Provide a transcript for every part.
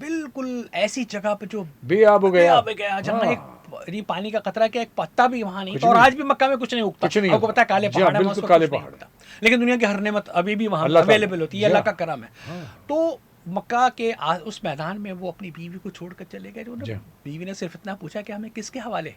بالکل ایسی جگہ پہ جو بے آب ہو گیا. گیا جہاں ایک پانی کا قطرہ کیا ایک پتا بھی وہاں نہیں کچھ تھا, اور نہیں. آج بھی مکہ میں کچھ نہیں اگتا. کچھ نہیں آپ کو ہوتا. پتا ہے کالے جی ہاں، پہاڑ ہیں وہاں بالکل پر کالے کچھ نہیں پہاڑ. اگتا, لیکن دنیا کی ہر نعمت ابھی بھی وہاں اللہ تعالیٰ. اویلیبل ہوتی ہے, جی اللہ ہاں. کا کرم ہے. ہاں. تو مکہ کے اس میدان میں وہ اپنی بیوی کو چھوڑ کر چلے گئے. جو جی. بیوی نے صرف اتنا پوچھا کہ ہمیں کس کے حوالے,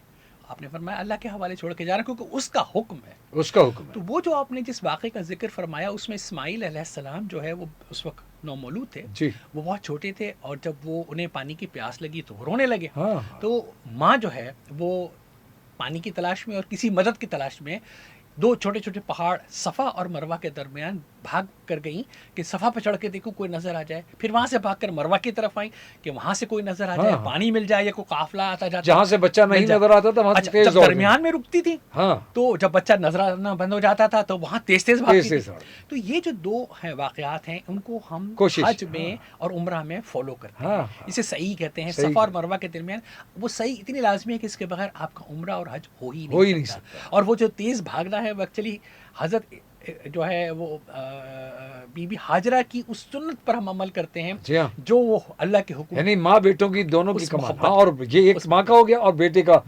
آپ نے فرمایا اللہ کے حوالے چھوڑ کے جا رہا ہے, کیونکہ اس کا حکم ہے. اس کا حکم ہے. تو وہ جو آپ نے جس واقعے کا ذکر فرمایا اس میں اسماعیل علیہ السلام جو ہے وہ اس وقت نومولود تھے. جی. وہ بہت چھوٹے تھے, اور جب وہ انہیں پانی کی پیاس لگی تو وہ رونے لگے. ہاں. تو ماں جو ہے وہ پانی کی تلاش میں اور کسی مدد کی تلاش میں دو چھوٹے چھوٹے پہاڑ صفا اور مروہ کے درمیان بھاگ کر گئیں کہ صفا پہ چڑھ کے دیکھوں کوئی نظر آ جائے, پھر وہاں سے بھاگ کر مروہ کی طرف آئیں کہ وہاں سے کوئی نظر آ جائے, ہاں. پانی مل جائے یا کوئی قافلہ آتا جاتا جہاں سے بچہ نہیں نظر آتا تھا وہاں سے اچھا, تیز جب دوڑ گئی. درمیان میں رکتی تھی ہاں. تو جب بچہ نظر آنا بند ہو جاتا تھا تو وہاں تیز تیز بھاگتی تیز تھی. دوڑ گئی. تو یہ جو دو ہیں واقعات ہیں ان کو ہم کوشش. حج میں اور عمرہ میں فالو کرتے ہیں. ہاں. اسے صحیح کہتے ہیں. صحیح. صفا اور مروہ کے درمیان وہ صحیح اتنی لازمی ہے کہ اس کے بغیر آپ کا عمرہ اور حج ہو ہی نہیں سکتا. اور وہ جو تیز بھاگنا ہے وہ ایکچولی حضرت جو ہے وہ بی بی ہاجرہ کی اس سنت پر ہم عمل کرتے ہیں. جی ہاں. جو وہ اللہ کے حکم, یعنی ماں بیٹوں کی دونوں کی اس کمال. محبت. ہاں. اور یہ ایک ماں کا ہو گیا اور بیٹے کا.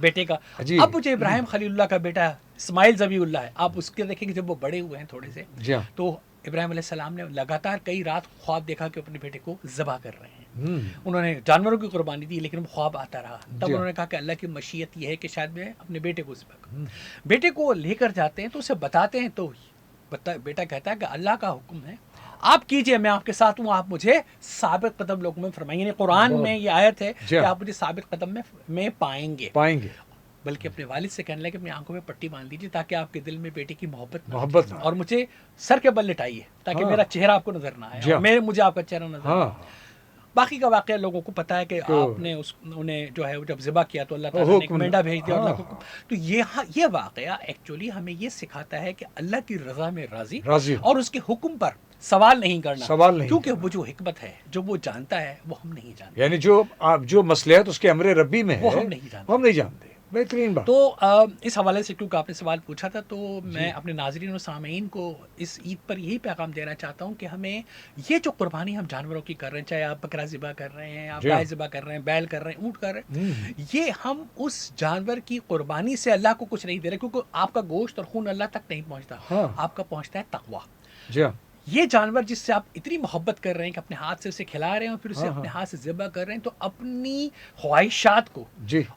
جی. اب جو ابراہیم خلیل اللہ کا بیٹا اسماعیل ذبیح اللہ ہے, آپ اس کے دیکھیں کہ جب وہ بڑے ہوئے ہیں تھوڑے سے, جی ہاں. تو ابراہیم علیہ السلام نے لگاتار کئی رات خواب دیکھا کہ اپنے بیٹے کو ذبح کر رہے ہیں. انہوں نے جانوروں کی قربانی دی لیکن وہ خواب آتا رہا. تب انہوں نے کہا کہ اللہ کی مشیت یہ ہے کہ شاید میں اپنے بیٹے کو ذبح کروں. بیٹے کو لے کر جاتے ہیں تو اسے بتاتے ہیں, تو بیٹا کہتا ہے کہ اللہ کا حکم ہے آپ کیجئے, میں آپ کے ساتھ ہوں, آپ مجھے ثابت قدم لوگوں میں فرمائیں. یعنی قرآن میں یہ آیت ہے کہ آپ مجھے ثابت قدم میں پائیں گے. بلکہ اپنے والد سے کہنے لگے کہ اپنی آنکھوں میں پٹی باندھ دیجیے تاکہ آپ کے دل میں بیٹے کی محبت اور مجھے سر کے بل لٹائیے تاکہ میرا چہرہ آپ کو نظر نہ آئے, مجھے آپ کا چہرہ نظر نہ آئے. باقی کا واقعہ لوگوں کو پتا ہے کہ آپ نے انہیں جو ہے جب ذبح کیا تو اللہ تعالیٰ نے ایک مینڈا بھیج دیا. اللہ کو تو یہ واقعہ ایکچولی ہمیں یہ سکھاتا ہے کہ اللہ کی رضا میں راضی اور اس کے حکم پر سوال نہیں کرنا, کیونکہ وہ جو حکمت ہے جو وہ جانتا ہے وہ ہم نہیں جانتے. یعنی جو مصلحت اس کے امر ربی میں ہے وہ ہم نہیں جانتے. بہترین بات. تو اس حوالے سے کیونکہ آپ نے سوال پوچھا تھا تو میں اپنے ناظرین و سامعین کو اس عید پر یہی پیغام دینا چاہتا ہوں کہ ہمیں یہ جو قربانی ہم جانوروں کی کر رہے ہیں, چاہے آپ بکرا ذبح کر رہے ہیں, آپ گائے ذبح کر رہے ہیں, بیل کر رہے ہیں, اونٹ کر رہے ہیں, یہ ہم اس جانور کی قربانی سے اللہ کو کچھ نہیں دے رہے, کیونکہ آپ کا گوشت اور خون اللہ تک نہیں پہنچتا, آپ کا پہنچتا ہے تقویٰ. جی ہاں. یہ جانور جس سے آپ اتنی محبت کر رہے ہیں کہ اپنے ہاتھ سے اسے کھلا رہے ہیں اور پھر اسے اپنے ہاتھ سے ذبح کر رہے ہیں, تو اپنی خواہشات کو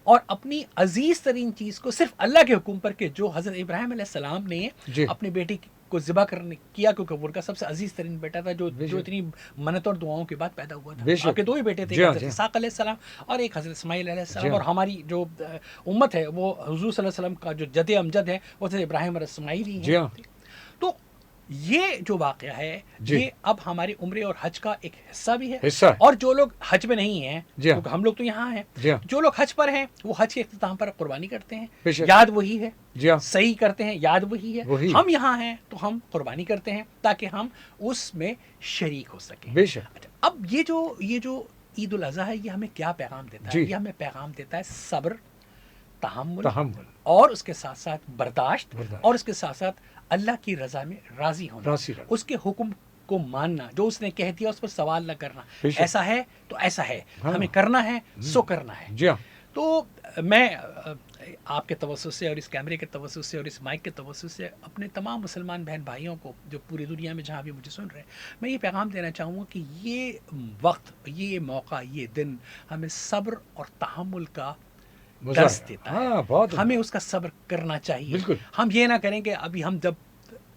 اور اپنی عزیز ترین چیز کو صرف اللہ کے حکم پر, کہ جو حضرت ابراہیم علیہ السلام نے اپنے بیٹی کو ذبح کرنے کیا, کیونکہ وہ ان کا سب سے عزیز ترین بیٹا تھا جو اتنی منت اور دعاؤں کے بعد پیدا ہوا تھا. آپ کے دو ہی بیٹے تھے, حضرت اسحاق علیہ السلام اور ایک حضرت اسماعیل علیہ السلام. اور ہماری جو امت ہے وہ حضور صلی اللہ علیہ وسلم کا جو جد امجد ہے وہ حضرت ابراہیم اور اسماعیل ہی ہیں. تو یہ جو واقعہ ہے یہ اب ہماری عمرے اور حج کا ایک حصہ بھی ہے. اور جو لوگ حج میں نہیں ہیں, کیونکہ ہم لوگ تو یہاں ہیں, جو لوگ حج پر ہیں وہ حج کے اختتام پر قربانی کرتے ہیں, یاد وہی ہے, صحیح کرتے ہیں, یاد وہی ہے. ہم یہاں ہیں تو ہم قربانی کرتے ہیں تاکہ ہم اس میں شریک ہو سکیں. اب یہ جو عید الاضحیٰ ہے یہ ہمیں کیا پیغام دیتا ہے؟ یہ ہمیں پیغام دیتا ہے صبر, تحمل اور اس کے ساتھ ساتھ برداشت, اور اس کے ساتھ ساتھ اللہ کی رضا میں راضی ہونا, اس کے حکم کو ماننا, جو اس نے کہہ دیا اس پر سوال نہ کرنا. ایسا ہے تو ایسا ہے, ہمیں کرنا ہے سو کرنا ہے. تو میں آپ کے توسط سے اور اس کیمرے کے توسط سے اور اس مائک کے توسط سے اپنے تمام مسلمان بہن بھائیوں کو جو پوری دنیا میں جہاں بھی مجھے سن رہے ہیں, میں یہ پیغام دینا چاہوں گا کہ یہ وقت, یہ موقع, یہ دن ہمیں صبر اور تحمل کا درس دیتا ہے. ہمیں اس کا صبر کرنا چاہیے. ہم یہ نہ کریں کہ ابھی ہم جب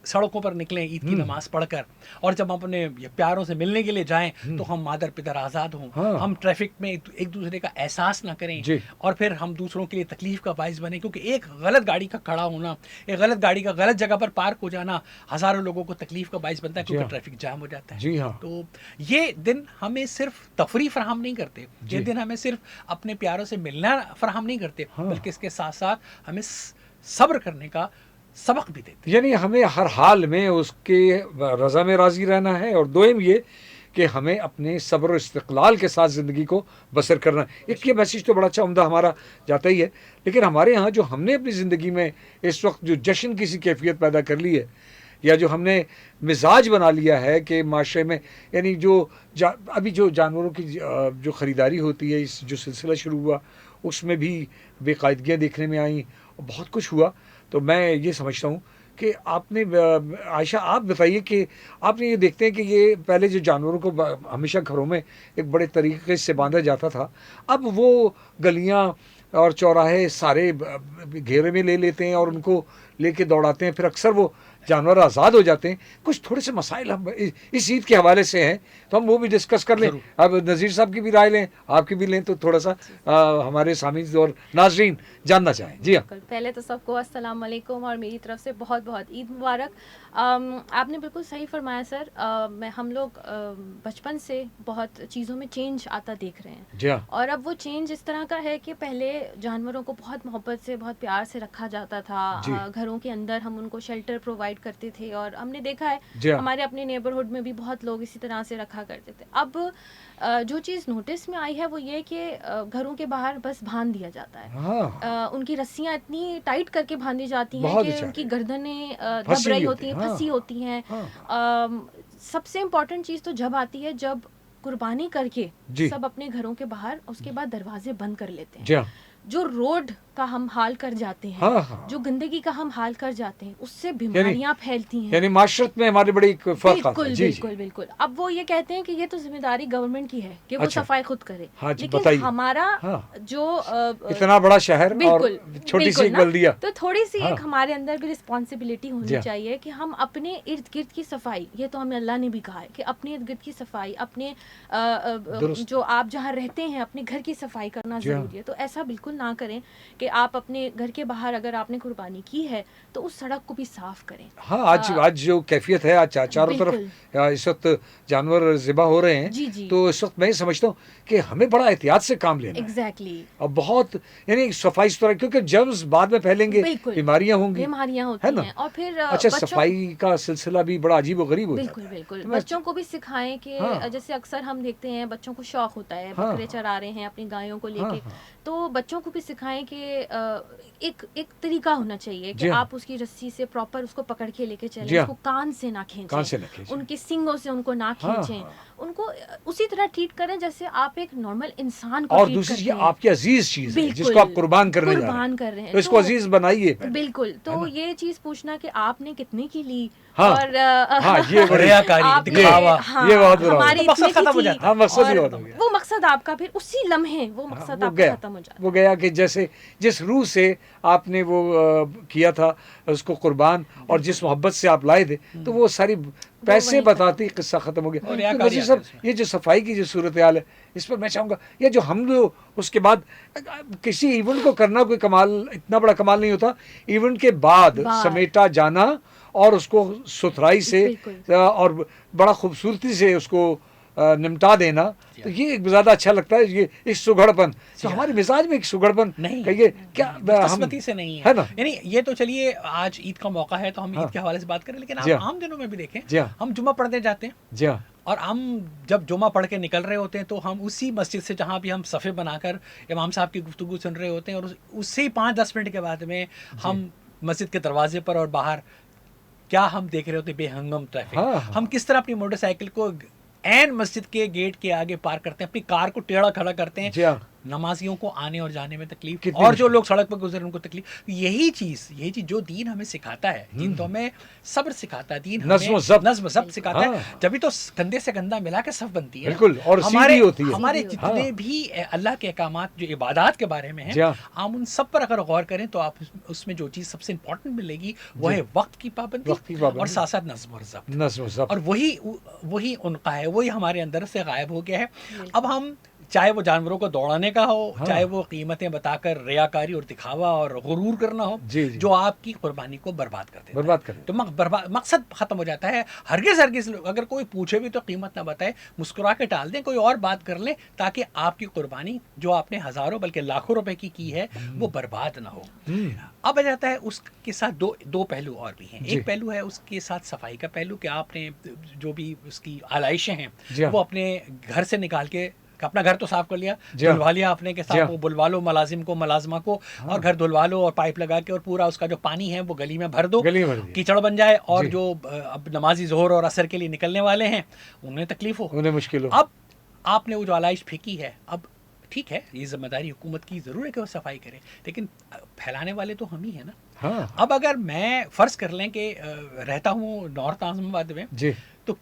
سڑکوں پر نکلیں عید کی نماز پڑھ کر اور جب ہم اپنے پیاروں سے ملنے کے لیے جائیں تو ہم مادر پدر آزاد ہوں, ہم ٹریفک میں ایک دوسرے کا احساس نہ کریں اور پھر ہم دوسروں کے لیے تکلیف کا باعث بنیں, کیونکہ ایک غلط گاڑی کا کھڑا ہونا, ایک غلط گاڑی کا غلط جگہ پر پارک ہو جانا ہزاروں لوگوں کو تکلیف کا باعث بنتا ہے, کیونکہ ٹریفک جام ہو جاتا ہے. تو یہ دن ہمیں صرف تفریح فراہم نہیں کرتے, یہ دن ہمیں صرف اپنے پیاروں سے ملنا فراہم نہیں کرتے, بلکہ اس کے ساتھ ساتھ ہمیں صبر کرنے کا سبق بھی دیتے. یعنی ہمیں ہر حال میں اس کے رضا میں راضی رہنا ہے, اور دوم یہ کہ ہمیں اپنے صبر و استقلال کے ساتھ زندگی کو بسر کرنا ہے. ایک یہ میسیج تو بڑا اچھا عمدہ ہمارا جاتا ہی ہے, لیکن ہمارے ہاں جو ہم نے اپنی زندگی میں اس وقت جو جشن کی سی کیفیت پیدا کر لی ہے یا جو ہم نے مزاج بنا لیا ہے کہ معاشرے میں، یعنی جو ابھی جو جانوروں کی جو خریداری ہوتی ہے، اس جو سلسلہ شروع ہوا اس میں بھی بے قاعدگیاں دیکھنے میں آئیں، بہت کچھ ہوا. تو میں یہ سمجھتا ہوں کہ آپ نے عائشہ آپ بتائیے کہ آپ نے یہ دیکھتے ہیں کہ یہ پہلے جو جانوروں کو ہمیشہ گھروں میں ایک بڑے طریقے سے باندھا جاتا تھا، اب وہ گلیاں اور چوراہے سارے گھیرے میں لے لیتے ہیں اور ان کو لے کے دوڑاتے ہیں، پھر اکثر وہ جانور آزاد ہو جاتے ہیں. کچھ تھوڑے سے مسائل ہم اس عید کے حوالے سے ہیں تو ہم وہ بھی ڈسکس کر لیں. اب نذیر صاحب کی بھی رائے لیں، آپ کی بھی لیں، تو تھوڑا سا ہمارے سامعین اور ناظرین جاننا چاہیں. جی ہاں. پہلے تو سب کو السلام علیکم اور میری طرف سے بہت بہت عید مبارک. آپ نے بالکل صحیح فرمایا سر. ہم لوگ بچپن سے بہت چیزوں میں چینج آتا دیکھ رہے ہیں. جی ہاں. اور اب وہ چینج اس طرح کا ہے کہ پہلے جانوروں کو بہت محبت سے بہت پیار سے رکھا جاتا تھا. گھروں کے اندر ہم ان کو شیلٹر پرووائڈ کرتے تھے اور ہم نے دیکھا ہے ہمارے اپنے نیبرہڈ میں بھی بہت لوگ اسی طرح سے رکھا کرتے تھے. اب جو چیز نوٹس میں آئی ہے وہ یہ کہ گھروں کے باہر بس باندھ دیا جاتا ہے. ان کی رسیاں اتنی ٹائٹ کر کے باندھی جاتی ہیں کہ ان کی گردنیں دب رہی ہوتی ہیں, پھنسی ہوتی ہیں. سب سے امپورٹنٹ چیز تو جب آتی ہے جب قربانی کر کے سب اپنے گھروں کے باہر اس کے بعد دروازے بند کر لیتے ہیں. جو روڈ کا ہم حال کر جاتے ہیں, جو گندگی کا ہم حال کر جاتے ہیں, اس سے بیماریاں پھیلتی ہیں. یعنی معاشرت میں ہماری بڑی فرق ہے. بالکل بالکل بالکل. اب وہ یہ کہتے ہیں کہ یہ تو ذمہ داری گورنمنٹ کی ہے کہ وہ صفائی خود کرے, لیکن ہمارا جو اتنا بڑا شہر اور چھوٹی سی ایک بلدیہ, تو تھوڑی سی ایک ہمارے اندر بھی رسپانسبلٹی ہونی چاہیے کہ ہم اپنے ارد گرد کی صفائی, یہ تو ہمیں اللہ نے بھی کہا ہے کہ اپنے ارد گرد کی صفائی, اپنے جو آپ جہاں رہتے ہیں اپنے گھر کی صفائی کرنا ضروری ہے. تو ایسا بالکل نہ کریں کہ آپ اپنے گھر کے باہر اگر آپ نے قربانی کی ہے تو اس سڑک کو بھی صاف کریں. ہاں, آج جو کیفیت ہے, آج چاروں طرف اس وقت جانور ذبح ہو رہے ہیں, تو اس وقت میں سمجھتا ہوں کہ ہمیں بڑا احتیاط سے کام لینا ہے. ایگزیکٹلی. اور بہت یعنی صفائی ستھرائی, کیونکہ جرمز بعد میں پھیلیں گے, بیماریاں ہوں گی, بیماریاں ہوتی ہیں. اور پھر اچھا, صفائی کا سلسلہ بھی بڑا عجیب و غریب ہوتا ہے. بالکل بالکل. بچوں کو بھی سکھائیں کہ جیسے اکثر ہم دیکھتے ہیں بچوں کو شوق ہوتا ہے, بکرے چرا رہے ہیں اپنی گایوں کو لے کے, تو بچوں کو بھی سکھائیں کہ ایک طریقہ ہونا چاہیے کہ آپ اس کی رسی سے پراپر اس کو پکڑ کے لے کے چلیں, اس کو کان سے نہ کھینچیں, ان کی سنگوں سے ان کو نہ کھینچیں, ان کو اسی طرح ٹریٹ کریں جیسے آپ ایک نارمل انسان کو. اور دوسری یہ آپ کی عزیز چیز ہے جس کو آپ قربان کر رہے ہیں, تو اس کو عزیز بنائیے. بالکل. تو یہ چیز پوچھنا کہ آپ نے کتنے کی لی, اور وہ مقصد آپ کا پھر اسی لمحے وہ مقصد آپ کا ختم ہو جاتا. وہ گیا کہ جیسے جس روح سے آپ نے وہ کیا تھا اس کو قربان, اور جس محبت سے آپ لائے تھے, تو وہ ساری پیسے بتاتی قصہ ختم ہو گیا. نذیر صاحب, یہ جو صفائی کی جو صورتحال ہے, اس پر میں چاہوں گا یہ جو ہم لوگ اس کے بعد کسی ایونٹ کو کرنا کوئی کمال, اتنا بڑا کمال نہیں ہوتا, ایونٹ کے بعد سمیٹا جانا اور اس کو ستھرائی سے اور بڑا خوبصورتی سے اس کو نمٹا دینا, تو یہ ایک زیادہ اچھا لگتا ہے. یہ ایک سگڑ پن, تو ہمارے مزاج میں ایک سگڑ پن نہیں, کیا قسمتی سے نہیں ہے نا. یعنی یہ تو چلیے آج عید کا موقع ہے تو ہم عید کے حوالے سے بات کریں, لیکن آپ عام دنوں میں بھی دیکھیں ہم جمعہ پڑھنے جاتے ہیں, اور ہم جب جمعہ پڑھ کے نکل رہے ہوتے ہیں تو ہم اسی مسجد سے جہاں بھی ہم صفے بنا کر امام صاحب کی گفتگو سن رہے ہوتے ہیں, اور اسی 5-10 منٹ کے بعد میں ہم مسجد کے دروازے پر اور باہر کیا ہم دیکھ رہے ہوتے بے ہنگم ٹریفک. ہم کس طرح اپنی موٹر سائیکل کو این مسجد کے گیٹ کے آگے پارک کرتے ہیں, اپنی کار کو ٹیڑھا کھڑا کرتے ہیں, نمازیوں کو آنے اور جانے میں تکلیف, اور جو لوگ سڑک پر گزرے ان کو تکلیف. یہی چیز جو دین ہمیں سکھاتا ہے, دین تو ہمیں صبر سکھاتا ہے, دین نظم و ضبط سکھاتا ہے, جبھی تو کندھے سے کندھا ملا کے صف بنتی ہے. بالکل. اور ہمارے جتنے بھی اللہ کے احکامات جو عبادات کے بارے میں ہیں, ہم ان سب پر اگر غور کریں تو آپ اس میں جو چیز سب سے امپورٹنٹ ملے گی وہ ہے وقت کی پابندی اور ساتھ ساتھ نظم و ضبط. اور وہی انقا ہے, وہی ہمارے اندر سے غائب ہو گیا ہے. اب ہم چاہے وہ جانوروں کو دوڑانے کا ہو, چاہے وہ قیمتیں بتا کر ریاکاری اور دکھاوا اور غرور کرنا ہو, جو آپ کی قربانی کو برباد کر دیتا ہے, تو مقصد ختم ہو جاتا ہے. ہرگز اگر کوئی پوچھے بھی تو قیمت نہ بتائے, مسکرا کے ٹال دیں, کوئی اور بات کر لیں, تاکہ آپ کی قربانی جو آپ نے ہزاروں بلکہ لاکھوں روپے کی ہے وہ برباد نہ ہو. اب آ جاتا ہے اس کے ساتھ دو پہلو اور بھی ہیں. ایک پہلو ہے اس کے ساتھ صفائی کا پہلو, کہ آپ نے جو بھی اس کی آلائشیں ہیں وہ اپنے گھر سے نکال کے کہ اپنا گھر تو صاف کر لیا, دھلوا لیا اپنے کے ساتھ, وہ بلوا لو ملازم کو ملازمہ کو, اور گھر دھلوا لو اور پائپ لگا کے اور پورا اس کا جو پانی ہے وہ گلی میں بھر دو, کیچڑ بن جائے, اور جو اب نمازی ظہر اور عصر کے لیے نکلنے والے ہیں انہیں تکلیف ہو, انہیں مشکل ہو. اب آپ نے وہ جو آلائش پھینکی ہے, اب ٹھیک ہے یہ ذمہ داری حکومت کی ضرور ہے کہ وہ صفائی کرے, لیکن پھیلانے والے تو ہم ہی ہیں نا. اب اگر میں فرض کر لیں کہ رہتا ہوں نارتھ اعظم آباد میں, تو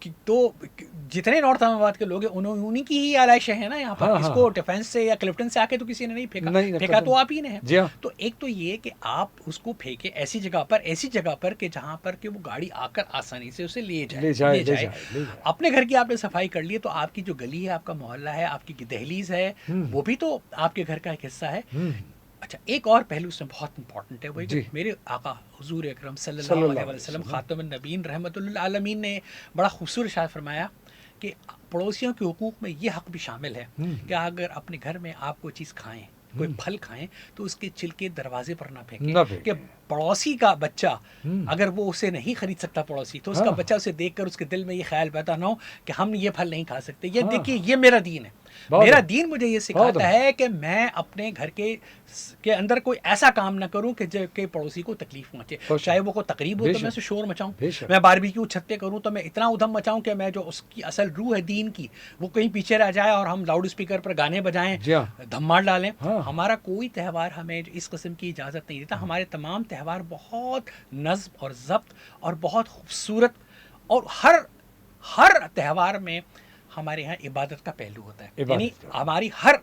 جتنے نارتھ اعظم آباد کے لوگ ہیں انہیں کی ہی آلائشیں ہیں نا یہاں پر. اس کو ڈیفینس سے یا کلفٹن سے آ کے تو کسی نے نہیں پھینکا تو آپ ہی نے ہے. تو ایک تو یہ کہ آپ اس کو پھینکے ایسی جگہ پر کہ جہاں پر کہ وہ گاڑی آ کر آسانی سے اسے لے جائے. اپنے گھر کی آپ نے صفائی کر لی, تو آپ کی جو گلی ہے, آپ کا محلہ ہے, آپ کی دہلیز ہے, وہ بھی تو آپ کے گھر کا ایک حصہ ہے. اچھا, ایک اور پہلو اس میں بہت امپورٹنٹ ہے, وہ میرے آقا حضور اکرم صلی اللہ علیہ وسلم خاتم النبیین رحمۃ للعالمین نے بڑا خوبصورت ارشاد فرمایا کہ پڑوسیوں کے حقوق میں یہ حق بھی شامل ہے کہ اگر اپنے گھر میں آپ کوئی چیز کھائیں, کوئی پھل کھائیں, تو اس کے چھلکے دروازے پر نہ پھینکیں. کہ پڑوسی کا بچہ اگر وہ اسے نہیں خرید سکتا پڑوسی, تو اس کا بچہ اسے دیکھ کر اس کے دل میں یہ خیال پیدا نہ ہو کہ ہم یہ پھل نہیں کھا سکتے. یہ دیکھیے, یہ میرا دین ہے. میرا دین مجھے یہ سکھاتا ہے کہ میں اپنے گھر کے اندر کوئی ایسا کام نہ کروں کہ پڑوسی کو تکلیف پہنچے. چاہے وہ کوئی تقریب ہو تو میں اسے شور مچاؤں, میں باربیکیو چھت پہ کروں تو میں اتنا ادھم مچاؤں کہ میں جو اس کی اصل روح ہے دین کی وہ کہیں پیچھے رہ جائے اور ہم لاؤڈ اسپیکر پر گانے بجائیں, دھماڑ ڈالیں. ہمارا کوئی تہوار ہمیں اس قسم کی اجازت نہیں دیتا. ہمارے تمام تہوار بہت نظم اور ضبط اور بہت خوبصورت, اور ہر تہوار میں ہمارے ہاں عبادت کا پہلو ہوتا ہے. یعنی ہماری ہر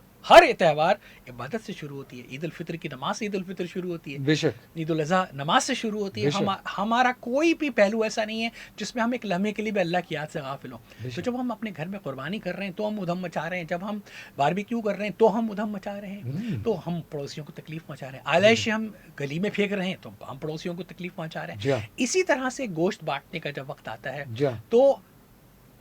تہوار عبادت سے شروع ہوتی ہے. عید الفطر کی نماز سے عید الفطر شروع ہوتی ہے, عید الاضحیٰ نماز سے شروع ہوتی ہے. ہمارا کوئی بھی پہلو ایسا نہیں ہے جس میں ہم ایک لمحے کے لیے بھی اللہ کی یاد سے غافل ہوں. تو جب ہم اپنے گھر میں قربانی کر رہے ہیں تو ہم ادھم مچا رہے ہیں, جب ہم باربیکیو کر رہے ہیں تو ہم ادھم مچا رہے ہیں, تو ہم پڑوسیوں کو تکلیف پہنچا رہے ہیں. آلائشیں ہم گلی میں پھینک رہے ہیں تو ہم پڑوسیوں کو تکلیف پہنچا رہے ہیں. اسی طرح سے گوشت بانٹنے کا جب وقت آتا ہے تو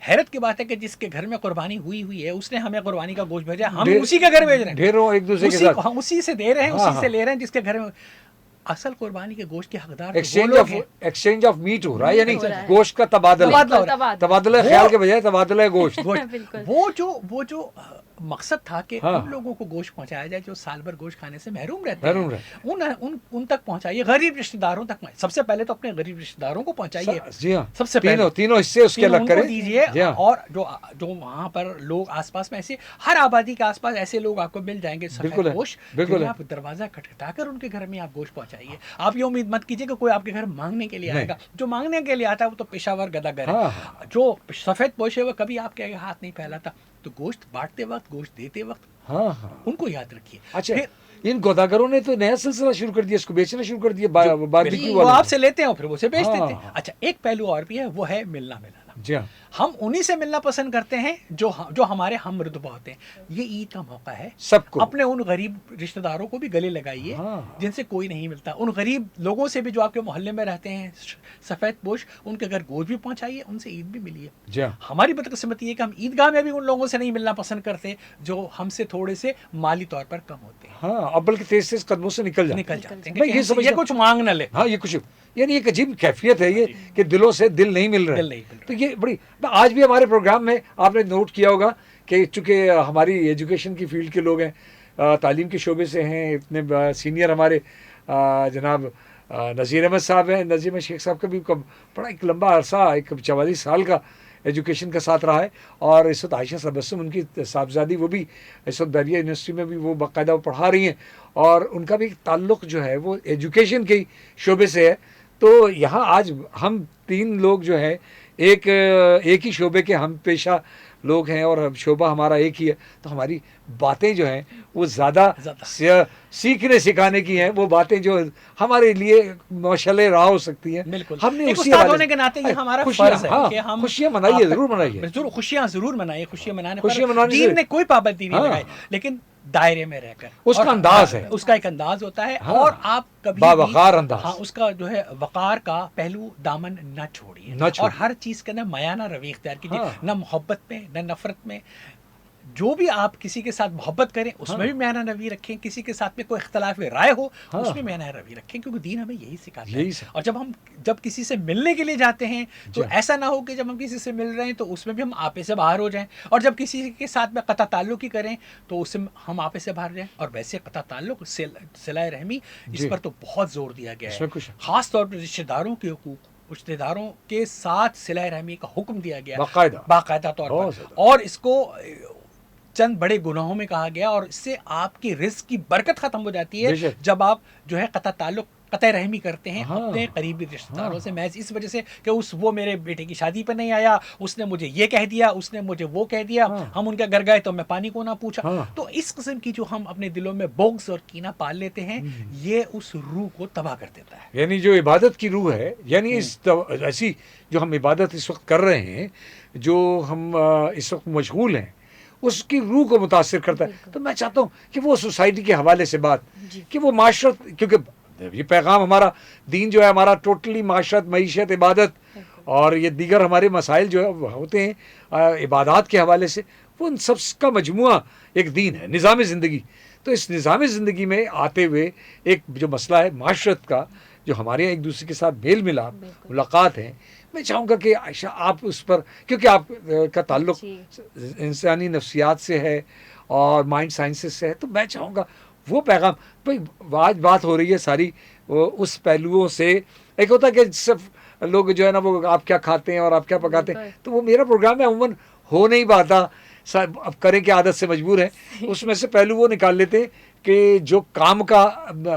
حیرت کی بات ہے کہ جس کے گھر میں قربانی ہوئی ہے اس نے ہمیں قربانی کا گوشت بھیجا, ہم اسی کے گھر بھیج رہے ہیں, ڈھیروں ایک دوسرے کے ساتھ ہم اسی سے دے رہے ہیں, اسی سے لے رہے ہیں جس کے گھر میں اصل قربانی کے گوشت کے حقدار ایکسچینج آف میٹ ہو رہا ہے, یعنی گوشت کا تبادلہ خیال کے بجائے تبادلہ گوشت. وہ جو مقصد تھا کہ ان لوگوں کو گوشت پہنچایا جائے جو سال بھر گوشت کھانے سے محروم رہتے ہیں, ان تک پہنچائیے, غریب رشتہ داروں تک. سب سے پہلے تو اپنے غریب رشتہ داروں کو پہنچائیے, سب سے پہلے تینوں حصے اس کے الگ کریں دیجیے. اور جو وہاں پر لوگ آس پاس میں ایسے ہر آبادی کے آس پاس ایسے لوگ آپ کو مل جائیں گے سفید پوش, آپ دروازہ کھٹکھٹا کر ان کے گھر میں آپ گوشت پہنچائیے. آپ یہ امید مت کیجیے کہ کوئی آپ کے گھر مانگنے کے لیے آئے گا. جو مانگنے کے لیے آتا ہے وہ تو پیشہ ور گداگر ہے. جو سفید پوش ہے وہ کبھی آپ کے ہاتھ نہیں پھیلاتا. تو گوشت بانٹتے وقت, گوشت دیتے وقت ان کو یاد رکھیے. اچھا, ان گوداگروں نے تو نیا سلسلہ شروع کر دیا, اس کو بیچنا شروع کر دیا, باربیکیو وہ آپ سے لیتے ہیں اور پھر وہ اسے بیچ دیتے ہیں. اچھا, ایک پہلو اور بھی ہے, وہ ہے ملنا ملانا. ہم انہی سے ملنا پسند کرتے ہیں جو ہمارے ہم رتبہ ہوتے ہیں. یہ عید کا موقع ہے سب کو اپنے ان غریب رشتہ داروں کو بھی گلے لگائیے جن سے کوئی نہیں ملتا. ان غریب لوگوں سے بھی جو آپ کے محلے میں رہتے ہیں سفید پوش, ان کے گھر گوشت بھی پہنچائیے, ان سے عید بھی ملیے. ہماری بدقسمتی یہ کہ ہم عیدگاہ میں بھی ان لوگوں سے نہیں ملنا پسند کرتے جو ہم سے تھوڑے سے مالی طور پر کم ہوتے ہیں. اب بلکہ تیز قدموں سے نکل جاتے ہیں, یہ کچھ مانگ نہ لے. یہ کچھ, یعنی ایک عجیب کیفیت ہے یہ کہ دلوں سے دل نہیں مل رہے. تو یہ بڑی, آج بھی ہمارے پروگرام میں آپ نے نوٹ کیا ہوگا کہ چونکہ ہماری ایجوکیشن کی فیلڈ کے لوگ ہیں, تعلیم کے شعبے سے ہیں, اتنے سینئر ہمارے جناب نذیر احمد صاحب ہیں. نذیر احمد شیخ صاحب کا بھی بڑا ایک لمبا عرصہ, ایک 44 سال کا ایجوکیشن کا ساتھ رہا ہے. اور اس وقت عائشہ تبسم ان کی صاحبزادی, وہ بھی اس وقت بیریہ یونیورسٹی میں بھی وہ باقاعدہ وہ پڑھا رہی ہیں, اور ان کا بھی تعلق جو ہے وہ ایجوکیشن کے شعبے سے ہے. تو یہاں آج ہم تین لوگ جو ہے ایک ہی شعبے کے ہم پیشہ لوگ ہیں, اور شعبہ ہمارا ایک ہی ہے. تو ہماری باتیں جو ہیں وہ زیادہ سیکھنے سکھانے کی ہیں, وہ باتیں جو ہمارے لیے مشعل راہ ہو سکتی ہیں. ہم نے اسی ہونے کے ناطے یہ ہمارا فرض ہے کہ ہم خوشیاں منائیے, ضرور منائیے, خوشیاں ضرور منائیے. خوشیاں منانے پر دین نے کوئی پابندی نہیں لگائی, لیکن دائرے میں رہ کر اس کا انداز ہے, اس کا ایک انداز ہوتا ہے. اور آپ کبھی باوقار انداز, اس کا جو ہے وقار کا پہلو دامن نہ چھوڑیے, اور ہر چیز کے نہ میانہ روی اختیار کیجیے, نہ محبت میں نہ نفرت میں. جو بھی آپ کسی کے ساتھ محبت کریں اس میں بھی میانہ روی رکھیں, کسی کے ساتھ میں کوئی اختلاف رائے ہو اس میں میانہ روی رکھیں, کیونکہ دین ہمیں یہی سکھاتا ہے. اور جب کسی سے ملنے کے لیے جاتے ہیں تو ایسا نہ ہو کہ جب ہم کسی سے مل رہے ہیں تو اس میں بھی ہم آپے سے باہر ہو جائیں, اور جب کسی کے ساتھ میں قطع تعلق ہی کریں تو اس سے ہم آپے سے باہر جائیں. اور ویسے قطع تعلق صلہ رحمی اس پر تو بہت زور دیا گیا ہے, خاص طور پر رشتہ داروں کے حقوق, رشتہ داروں کے ساتھ صلہ رحمی کا حکم دیا گیا باقاعدہ طور پر, اور اس کو چند بڑے گناہوں میں کہا گیا, اور اس سے آپ کی رزق کی برکت ختم ہو جاتی ہے جب آپ جو ہے قطع رحمی کرتے ہیں اپنے قریبی رشتہ داروں سے, محض اس وجہ سے کہ وہ میرے بیٹے کی شادی پہ نہیں آیا, اس نے مجھے یہ کہہ دیا, اس نے مجھے وہ کہہ دیا, ہم ان کے گھر گئے تو میں پانی کو نہ پوچھا. تو اس قسم کی جو ہم اپنے دلوں میں بغض اور کینہ پال لیتے ہیں یہ اس روح کو تباہ کر دیتا ہے. یعنی جو عبادت کی روح ہے, یعنی ایسی جو ہم عبادت اس وقت کر رہے ہیں, جو ہم اس وقت مشغول ہیں, اس کی روح کو متاثر کرتا ہے. تو میں چاہتا ہوں کہ وہ سوسائٹی کے حوالے سے بات, کہ وہ معاشرت, کیونکہ یہ پیغام ہمارا دین جو ہے ہمارا ٹوٹلی معاشرت, معیشت, عبادت اور یہ دیگر ہمارے مسائل جو ہوتے ہیں عبادات کے حوالے سے, وہ ان سب کا مجموعہ ایک دین ہے, نظام زندگی. تو اس نظام زندگی میں آتے ہوئے ایک جو مسئلہ ہے معاشرت کا, جو ہمارے یہاں ایک دوسرے کے ساتھ میل ملاپ ملاقات ہیں, میں چاہوں گا کہ عائشہ آپ اس پر, کیونکہ آپ کا تعلق انسانی نفسیات سے ہے اور مائنڈ سائنسز سے ہے, تو میں چاہوں گا وہ پیغام, بھائی آج بات ہو رہی ہے ساری اس پہلوؤں سے. ایک ہوتا ہے کہ صرف لوگ جو ہے نا وہ آپ کیا کھاتے ہیں اور آپ کیا پکاتے ہیں, تو وہ میرا پروگرام ہے عموماً ہو نہیں پاتا, اب کریں کہ عادت سے مجبور ہے. اس میں سے پہلو وہ نکال لیتے کہ جو کام کا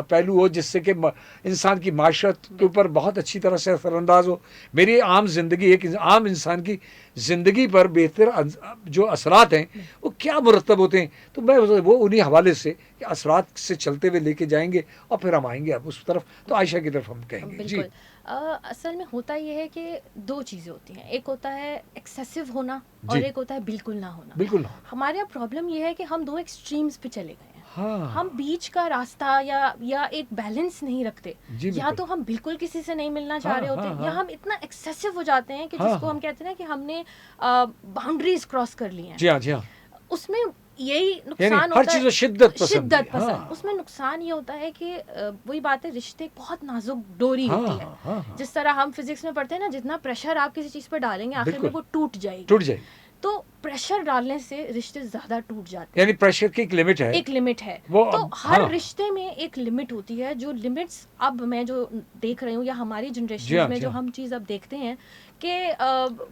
پہلو ہو, جس سے کہ انسان کی معاشرت کے اوپر بہت اچھی طرح سے اثر انداز ہو. میری عام زندگی, ایک عام انسان کی زندگی پر بہتر جو اثرات ہیں وہ کیا مرتب ہوتے ہیں, تو میں وہ انہی حوالے سے کہ اثرات سے چلتے ہوئے لے کے جائیں گے, اور پھر ہم آئیں گے اب اس طرف, تو عائشہ کی طرف ہم کہیں گے. جی اصل میں ہوتا یہ ہے کہ دو چیزیں ہوتی ہیں, ایک ہوتا ہے ایکسیسو ہونا اور ایک ہوتا ہے بالکل نہ ہونا. بالکل ہمارے یہاں پرابلم یہ ہے کہ ہم دو ایکسٹریمز پہ چلے گئے ہیں. ہم بیچ کا راستہ یا ایک بیلنس نہیں رکھتے, یا تو ہم بالکل کسی سے نہیں ملنا چاہ رہے ہوتے, یا ہم اتنا ایکسیسو ہو جاتے ہیں کہ جس کو ہم کہتے ہیں کہ ہم نے باؤنڈریز کراس کر لی ہیں. جی ہاں, اس میں یہی نقصان ہوتا ہے, شدت پسند. اس میں نقصان یہ ہوتا ہے کہ وہی بات ہے, رشتے بہت نازک ڈوری ہوتی ہے. جس طرح ہم فزکس میں پڑھتے ہیں نا, جتنا پریشر آپ کسی چیز پہ ڈالیں گے آخر میں وہ ٹوٹ جائے گی. تو پریشر ڈالنے سے رشتے زیادہ ٹوٹ جاتے ہیں. یعنی پریشر کی ایک لمٹ ہے, ایک لمٹ ہے. تو ہر رشتے میں ایک لمٹ ہوتی ہے, جو لمٹس اب میں جو دیکھ رہی ہوں یا ہماری جنریشن میں جو ہم چیز اب دیکھتے ہیں کہ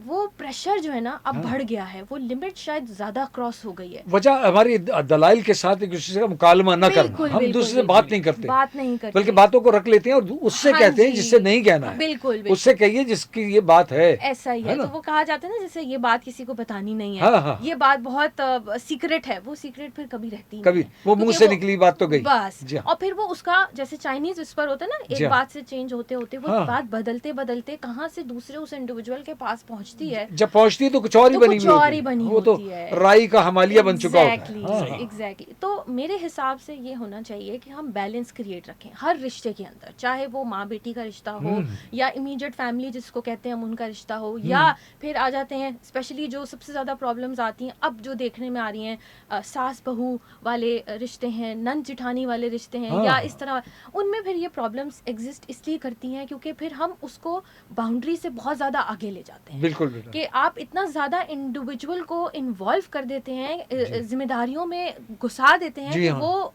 وہ پریشر جو ہے نا اب بڑھ گیا ہے, وہ لمٹ شاید زیادہ کراس ہو گئی ہے. وجہ ہماری دلائل کے ساتھ ایک دوسرے کا مکالمہ نہ کرنا, ہم دوسرے سے بات نہیں کرتے, بلکہ باتوں کو رکھ لیتے ہیں اور اس سے کہتے ہیں جس سے نہیں کہنا ہے. بالکل اس سے کہیے جس کی یہ بات ہے. ایسا ہی ہے. تو وہ کہا جاتا ہے نا, جیسے یہ بات کسی کو بتانی نہیں ہے, یہ بات بہت سیکرٹ ہے, وہ سیکرٹ پھر کبھی رہتی نہیں, وہ منہ سے نکلی بات تو گئی بس. اور پھر وہ اس کا جیسے چائنیز وسپر ہوتا ہے نا, ایک بات سے چینج ہوتے ہوتے وہ بات بدلتے بدلتے کہاں سے دوسرے اس انڈیویجول کے پاس پہنچتی ہے. جب پہنچتی ہے تو کچھ اور ہی بنی ہوتی ہے, رائی کا ہمالیہ بن چکا ہوتا ہے. ایگزیکٹلی. تو میرے حساب سے یہ ہونا چاہیے کہ ہم بیلنس کریٹ رکھیں ہر رشتے کے اندر, چاہے وہ ماں بیٹی کا رشتہ ہو یا امیڈیٹ فیملی جس کو کہتے ہیں ہم ان کا رشتہ ہو, یا پھر آ جاتے ہیں اسپیشلی جو سب سے زیادہ پرابلمز آتی ہیں اب جو دیکھنے میں آ رہی ہیں, ساس بہو والے رشتے ہیں, نند جٹھانی والے رشتے ہیں, یا اس طرح ان میں پھر یہ پرابلمس ایگزسٹ اس لیے کرتی ہیں کیونکہ پھر ہم اس کو باؤنڈری سے بہت زیادہ آگے لے جاتے ہیں. بالکل کہ آپ اتنا زیادہ انڈیویجول کو انوالو کر دیتے ہیں, ذمہ داریوں میں گھسا دیتے ہیں کہ وہ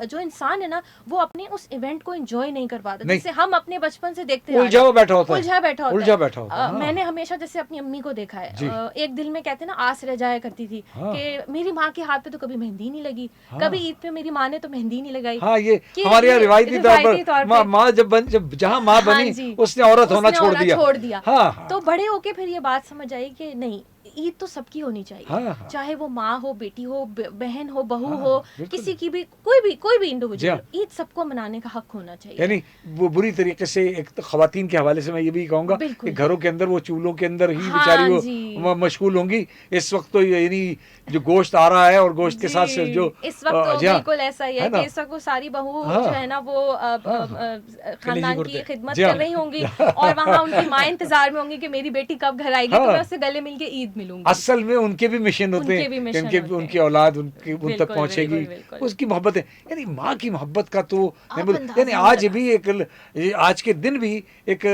جو انسان ہے نا وہ اپنے اس ایونٹ کو انجوائے نہیں کر پاتا, جسے ہم اپنے بچپن سے دیکھتے ہیں الجھا بیٹھا ہوتا ہے. میں نے ہمیشہ جیسے اپنی امی کو دیکھا ہے, ایک دل میں کہتے ہیں نا آس رہ جایا کرتی تھی کہ میری ماں کے ہاتھ پہ تو کبھی مہندی نہیں لگی, کبھی عید پہ میری ماں نے تو مہندی نہیں لگائی. ہاں, یہ ہمارے یہاں روایتی طور پر ماں جب جہاں ماں بنی اس نے عورت ہونا چھوڑ دیا. تو بڑے ہو کے پھر یہ بات سمجھ آئی کہ نہیں, عید تو سب کی ہونی چاہیے, چاہے وہ ماں ہو, بیٹی ہو, بہن ہو, بہو ہو, کسی کی بھی کوئی بھی انڈیویجول, عید سب کو منانے کا حق ہونا چاہیے. یعنی وہ بری طریقے سے ایک خواتین کے حوالے سے میں یہ بھی کہوں گا کہ گھروں کے اندر وہ چولہوں کے اندر ہی بیچاری وہ مشغول ہوں گی اس وقت. تو یعنی جو گوشت آ رہا ہے اور گوشت کے ساتھ جو اس وقت بالکل ایسا ہی ہے کہ اس وقت وہ ساری بہو جو ہے نا وہ خاندان کی خدمت کر رہی ہوں گی اور وہاں ان کی ماں انتظار میں ہوں گی کہ میری بیٹی کب گھر آئے گی تو میں اس سے گلے مل کے عید ملوں گی. اصل میں ان کے بھی مشن ہوتے ہیں کہ ان کی اولاد ان تک پہنچے گی, اس کی محبت ہے. یعنی ماں کی محبت کا تو یعنی آج بھی ایک آج کے دن بھی ایک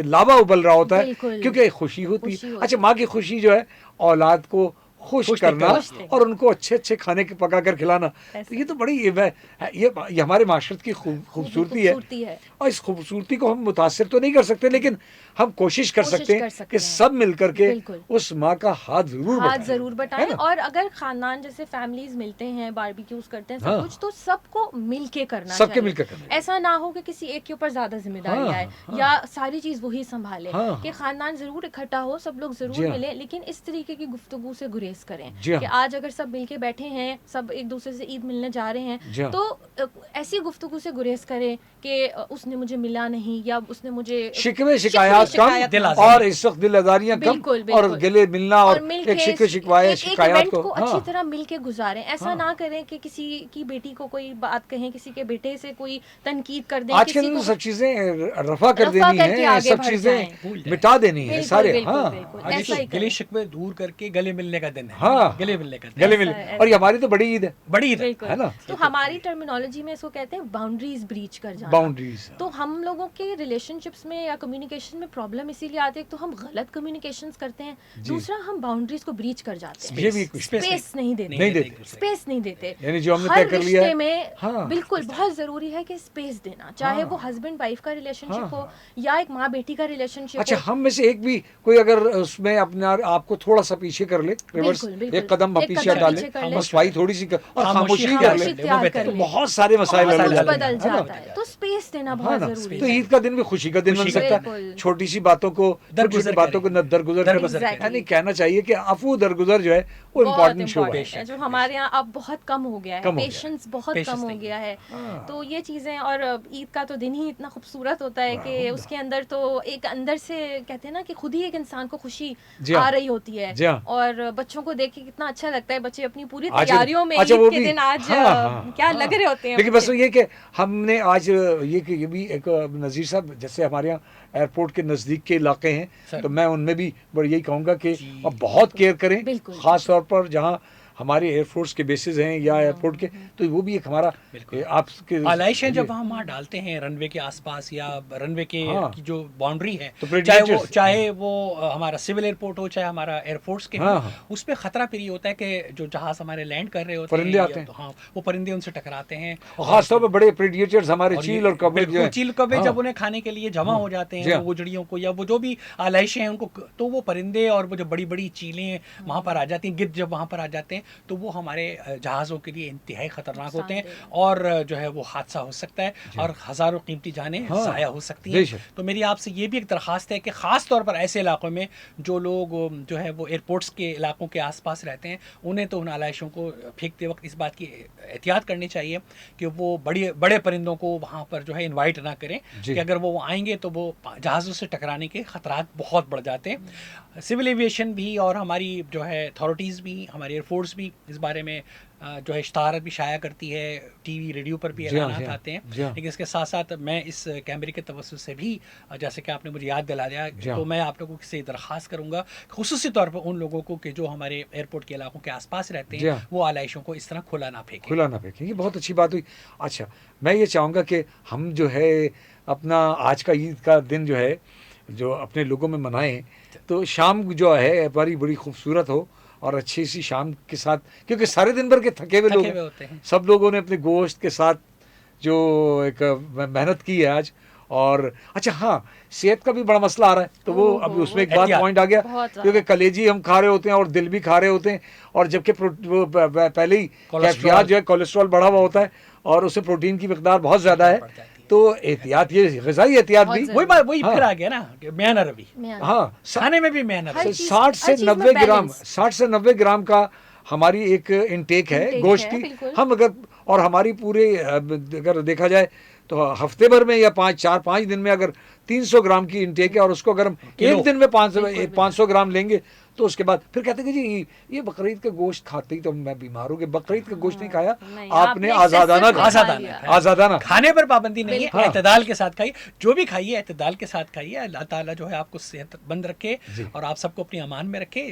لابا ابل رہا ہوتا ہے کیونکہ خوشی ہوتی ہے. اچھا, ماں کی خوشی جو ہے اولاد کو خوش کرنا اور ان کو اچھے اچھے کھانے کے پکا کر کھلانا, یہ تو بڑی یہ ہمارے معاشرت کی خوبصورتی ہے. اور اس خوبصورتی کو ہم متاثر تو نہیں کر سکتے, لیکن ہم کوشش کر سکتے ہیں کہ سب مل کر کے اس ماں کا ہاتھ ضرور بٹائیں. اور اگر خاندان جیسے فیملیز ملتے ہیں, باربیکیوز کرتے ہیں, سب کچھ, تو سب کو مل کے کرنا چاہیے. ایسا نہ ہو کہ کسی ایک کے اوپر زیادہ ذمہ داری آئے یا ساری چیز وہی سنبھالے. کہ خاندان ضرور اکٹھا ہو, سب لوگ ضرور ملے, لیکن اس طریقے کی گفتگو سے گریز کریں کہ آج اگر سب مل کے بیٹھے ہیں, سب ایک دوسرے سے عید ملنے جا رہے ہیں, تو ایسی گفتگو سے گریز کریں کہ اس نے مجھے ملا نہیں, یا اس نے مجھے شکوے شکایات کم, اور اس وقت دل آزاریاں کم, اور گلے ملنا اور ایک شکوے شکایات کو اچھی طرح مل کے گزاریں. ایسا نہ کریں کہ کسی کی بیٹی کو کوئی بات کہیں, کسی کے بیٹے سے کوئی تنقید کر دیں. آج کل سب چیزیں رفع کر دینی ہیں, سب چیزیں مٹا دینی ہیں سارے. گلے شکوے دور کر کے گلے ملنے کا دن ہے. ہاں, گلے ملنے کا گلے ملنے. اور یہ ہماری تو بڑی عید ہے, بڑی عید ہے نا. تو ہماری ٹرمینالوجی میں اس کو کہتے ہیں باؤنڈریز بریچ کر جانا. باؤنڈریز. تو ہم لوگوں کے ریلیشن شپس میں یا کمیونیکیشن میں پرابلم اسی لیے آتی ہے, تو ہم غلط کمیونیکیشنز کرتے ہیں. دوسرا, ہم باؤنڈریز کو بریچ کر جاتے ہیں, اسپیس نہیں دیتے. یعنی جو ہم نے ہر رشتے میں بالکل بہت ضروری ہے کہ اسپیس دینا, چاہے وہ ہسبینڈ وائف کا ریلیشن شپ ہو یا ایک ماں بیٹی کا ریلیشن شپ ہو. اچھا, ہم میں سے ایک بھی کوئی اگر اس میں اپنے آپ کو تھوڑا سا پیچھے کر لے, ریورس ایک قدم پیچھے ڈالے, صفائی تھوڑی سی اور خاموشی کر لے, تو بہت سارے مسائل بدل جاتا ہے. تو اسپیس دینا بہت ضروری ہے. تو عید کا دن بھی خوشی کا دن بن سکتا ہے, چھوٹی سی باتوں کو درگزر, یعنی کہنا چاہیے کہ عفو درگزر جو ہے وہ امپورٹنٹ شعبہ ہے, جو ہمارے یہاں اب بہت کم ہو گیا ہے. پیشنس بہت کم ہو گیا ہے. تو یہ چیزیں, اور عید کا تو دن ہی اتنا خوبصورت ہوتا ہے کہ اس کے اندر تو ایک اندر سے کہتے ہیں نا کہ خود ہی ایک انسان کو خوشی آ رہی ہوتی ہے. اور بچوں کو دیکھ کے کتنا اچھا لگتا ہے, بچے اپنی پوری تیاریوں میں عید کے دن آج کیا لگ رہے ہوتے ہیں. لیکن بس یہ کہ ہم نے آج یہ بھی ایک نذیر صاحب, جیسے ہمارے یہاں ایئرپورٹ کے نزدیک کے علاقے ہیں, تو میں ان میں بھی یہی کہوں گا کہ بہت کیئر کریں, خاص طور پر جہاں ہمارے ایئر فورس کے بیسز ہیں یا ایئرپورٹ کے, تو وہ بھی ایک ہمارا آپ کے آلائش ہے جب ہم وہاں ڈالتے ہیں رن وے کے آس پاس یا رن وے کے جو باؤنڈری ہے, چاہے وہ ہمارا سول ایئرپورٹ ہو چاہے ہمارا ایئر فورس کے ہو, اس پہ خطرہ پھر یہ ہوتا ہے کہ جو جہاز ہمارے لینڈ کر رہے ہوتے ہیں, ہاں وہ پرندے ان سے ٹکراتے ہیں, خاص طور پہ بڑے پریڈیٹرز ہمارے چیل اور کبے, چیل کبے جب انہیں کھانے کے لیے جمع ہو جاتے ہیں گجڑیوں کو یا وہ جو بھی آلائشیں ہیں ان کو, تو وہ پرندے اور وہ جو بڑی بڑی چیلیں وہاں پر آ جاتی ہیں, گرد جب وہاں پر آ جاتے ہیں تو وہ ہمارے جہازوں کے لیے انتہائی خطرناک ہوتے ہیں, اور جو ہے وہ حادثہ ہو سکتا ہے اور ہزاروں قیمتی جانیں ضائع ہو سکتی ہیں. تو میری آپ سے یہ بھی ایک درخواست ہے کہ خاص طور پر ایسے علاقوں میں جو لوگ جو ہے وہ ایئرپورٹس کے علاقوں کے آس پاس رہتے ہیں, انہیں تو ان آلائشوں کو پھینکتے وقت اس بات کی احتیاط کرنی چاہیے کہ وہ بڑے پرندوں کو وہاں پر جو ہے انوائٹ نہ کریں, کہ اگر وہ آئیں گے تو وہ جہازوں سے ٹکرانے کے خطرات بہت بڑھ جاتے ہیں. سول ایویشن بھی اور ہماری جو ہے اتھارٹیز بھی, ہماری ایئر فورس بھی اس بارے میں جو ہے اشتہارات بھی شائع کرتی ہے, ٹی وی ریڈیو پر بھی اعلانات آتے ہیں. لیکن اس کے ساتھ ساتھ میں اس کیمرے کے توسط سے بھی, جیسے کہ آپ نے مجھے یاد دلا دیا, تو میں آپ لوگوں سے درخواست کروں گا خصوصی طور پر ان لوگوں کو کہ جو ہمارے ایئرپورٹ کے علاقوں کے آس پاس رہتے ہیں, وہ آلائشوں کو اس طرح کھلا نہ پھینکیں. یہ بہت اچھی بات ہوئی. اچھا, میں یہ چاہوں گا کہ ہم جو ہے اپنا آج کا عید کا دن جو ہے جو اپنے لوگوں میں منائیں, تو شام جو ہے ہماری بڑی خوبصورت ہو اور اچھی سی شام کے ساتھ, کیونکہ سارے دن بھر کے تھکے ہوئے لوگ ہوتے ہیں, سب لوگوں نے اپنے گوشت کے ساتھ جو ایک محنت کی ہے آج. اور اچھا ہاں, صحت کا بھی بڑا مسئلہ آ رہا ہے, تو وہ اب اس میں ایک بات پوائنٹ آ گیا, کیونکہ کلیجی ہم کھا رہے ہوتے ہیں اور دل بھی کھا رہے ہوتے ہیں, اور جبکہ وہ پہلے ہی کیفیات جو ہے کولیسٹرول بڑھا ہوا ہوتا ہے اور اس سے پروٹین کی مقدار بہت زیادہ ہے. تو احتیاط, یہ غذائی احتیاط بھی وہی پھر آ گیا نا, میانہ روی. ہاں, کھانے میں بھی میانہ روی. 60 سے 90 گرام کا ہماری ایک انٹیک ہے گوشت کی. ہم اگر, اور ہماری پورے اگر دیکھا جائے تو ہفتے بھر میں یا 4-5 دن میں اگر 300 گرام کی انٹیک ہے, اور اس کو اگر ہم ایک دن میں 500 گرام لیں گے, تو اس کے بعد پھر کہتے ہیں کہ جی یہ بقرعید کا گوشت کھاتے ہی تو میں بیمار ہو گیا. بقرعید کا گوشت نہیں کھایا آپ نے, آزادانہ کھانے پر پابندی نہیں ہے, اعتدال کے ساتھ کھائیے, جو بھی کھائیے اعتدال کے ساتھ کھائیے. اللہ تعالیٰ جو ہے آپ کو صحت مند رکھے اور آپ سب کو اپنی امان میں رکھے.